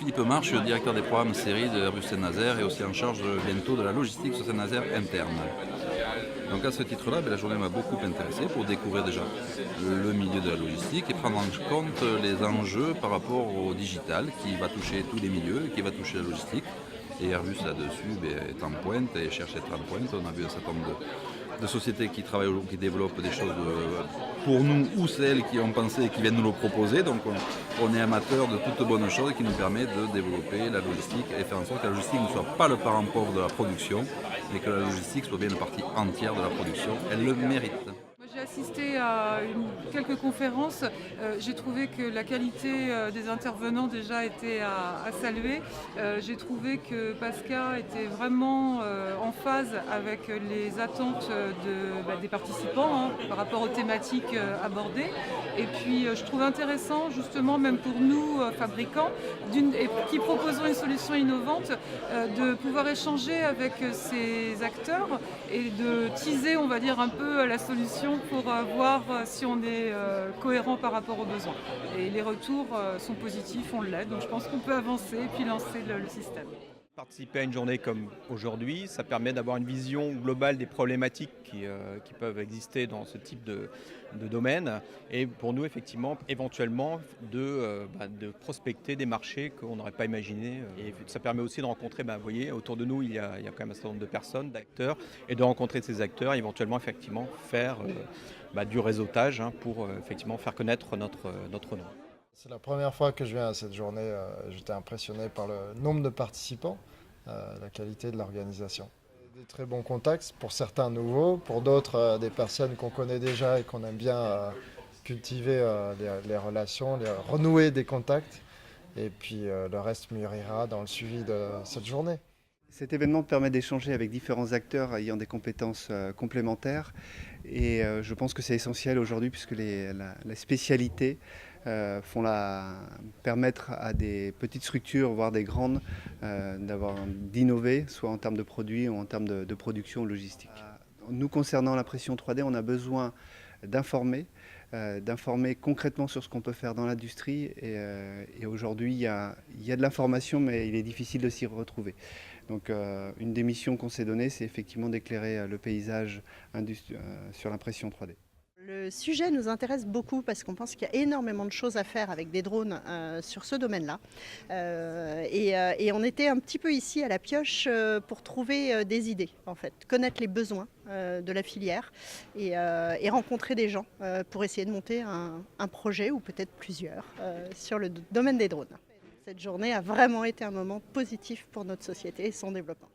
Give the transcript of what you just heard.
Philippe Marche, je suis le directeur des programmes série de Airbus Saint-Nazaire et aussi en charge bientôt de la logistique sur Saint-Nazaire interne. Donc à ce titre-là, la journée m'a beaucoup intéressé pour découvrir déjà le milieu de la logistique et prendre en compte les enjeux par rapport au digital qui va toucher tous les milieux, qui va toucher la logistique. Et Airbus là-dessus est en pointe et cherche à être en pointe. On a vu un certain nombre de sociétés qui travaillent, qui développent des choses pour nous ou celles qui ont pensé et qui viennent nous le proposer. Donc on est amateur de toutes bonnes choses qui nous permettent de développer la logistique et faire en sorte que la logistique ne soit pas le parent pauvre de la production, mais que la logistique soit bien une partie entière de la production. Elle le mérite. J'ai assisté à quelques conférences. J'ai trouvé que la qualité des intervenants déjà était à saluer. J'ai trouvé que Pasca était vraiment en phase avec les attentes des participants par rapport aux thématiques abordées. Et puis je trouve intéressant justement même pour nous fabricants et qui proposons une solution innovante de pouvoir échanger avec ces acteurs et de teaser on va dire un peu la solution pour voir si on est cohérent par rapport aux besoins. Et les retours sont positifs, on l'aide, donc je pense qu'on peut avancer et puis lancer le système. Participer à une journée comme aujourd'hui, ça permet d'avoir une vision globale des problématiques qui peuvent exister dans ce type de domaine et pour nous effectivement éventuellement de prospecter des marchés qu'on n'aurait pas imaginés et ça permet aussi de rencontrer, vous voyez, autour de nous il y a quand même un certain nombre de personnes, d'acteurs et de rencontrer ces acteurs et éventuellement effectivement faire du réseautage pour effectivement faire connaître notre nom. C'est la première fois que je viens à cette journée. J'étais impressionné par le nombre de participants, la qualité de l'organisation. Des très bons contacts, pour certains nouveaux, pour d'autres des personnes qu'on connaît déjà et qu'on aime bien cultiver les relations, renouer des contacts. Et puis le reste mûrira dans le suivi de cette journée. Cet événement permet d'échanger avec différents acteurs ayant des compétences complémentaires et je pense que c'est essentiel aujourd'hui puisque la spécialité permettre à des petites structures, voire des grandes, d'innover, soit en termes de produits ou en termes de production logistique. Nous, concernant l'impression 3D, on a besoin d'informer concrètement sur ce qu'on peut faire dans l'industrie et aujourd'hui il y a de l'information mais il est difficile de s'y retrouver. Donc une des missions qu'on s'est donnée c'est effectivement d'éclairer le paysage sur l'impression 3D. Le sujet nous intéresse beaucoup parce qu'on pense qu'il y a énormément de choses à faire avec des drones sur ce domaine-là. Et on était un petit peu ici à la pioche pour trouver des idées, en fait, connaître les besoins de la filière et rencontrer des gens pour essayer de monter un projet ou peut-être plusieurs sur le domaine des drones. Cette journée a vraiment été un moment positif pour notre société et son développement.